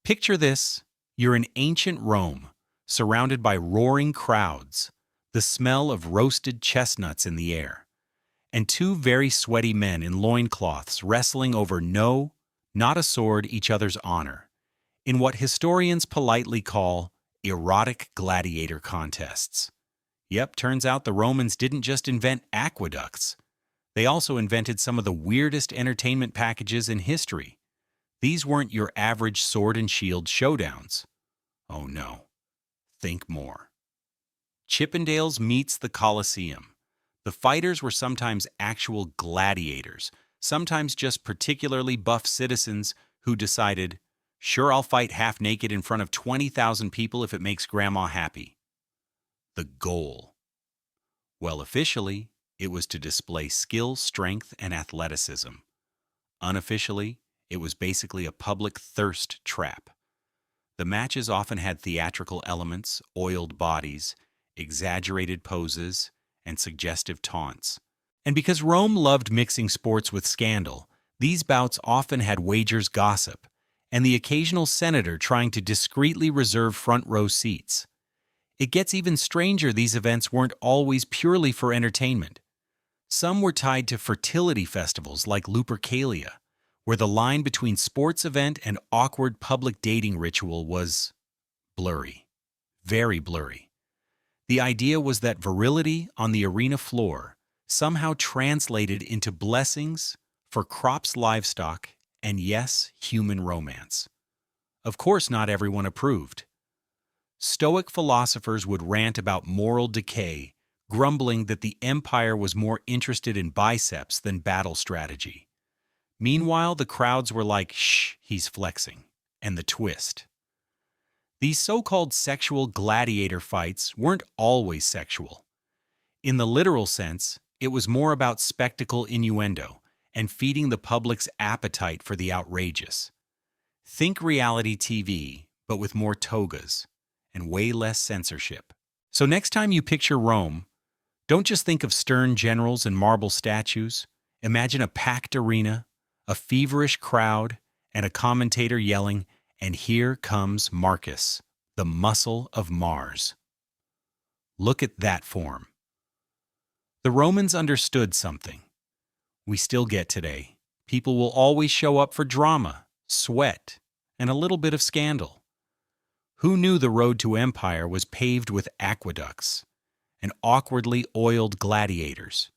Picture this. You're in ancient Rome, surrounded by roaring crowds, the smell of roasted chestnuts in the air, and two very sweaty men in loincloths wrestling over no, not a sword, each other's honor, in what historians politely call erotic gladiator contests. Yep, turns out the Romans didn't just invent aqueducts. They also invented some of the weirdest entertainment packages in history. These weren't your average sword and shield showdowns. Oh no. Think more. Chippendales meets the Colosseum. The fighters were sometimes actual gladiators, sometimes just particularly buff citizens who decided, sure, I'll fight half naked in front of 20,000 people if it makes Grandma happy. The goal. Well, officially, it was to display skill, strength, and athleticism. Unofficially, it was basically a public thirst trap. The matches often had theatrical elements, oiled bodies, exaggerated poses, and suggestive taunts. And because Rome loved mixing sports with scandal, these bouts often had wagers gossip, and the occasional senator trying to discreetly reserve front-row seats. It gets even stranger, these events weren't always purely for entertainment. Some were tied to fertility festivals like Lupercalia, where the line between sports event and awkward public dating ritual was blurry, very blurry. The idea was that virility on the arena floor somehow translated into blessings for crops, livestock, and yes, human romance. Of course, not everyone approved. Stoic philosophers would rant about moral decay, grumbling that the empire was more interested in biceps than battle strategy. Meanwhile, the crowds were like, shh, he's flexing. And the twist. These so-called sexual gladiator fights weren't always sexual. In the literal sense, it was more about spectacle innuendo and feeding the public's appetite for the outrageous. Think reality TV, but with more togas and way less censorship. So next time you picture Rome, don't just think of stern generals and marble statues. Imagine a packed arena, a feverish crowd, and a commentator yelling, "And here comes Marcus, the muscle of Mars." Look at that form. The Romans understood something we still get today. People will always show up for drama, sweat, and a little bit of scandal. Who knew the road to empire was paved with aqueducts and awkwardly oiled gladiators?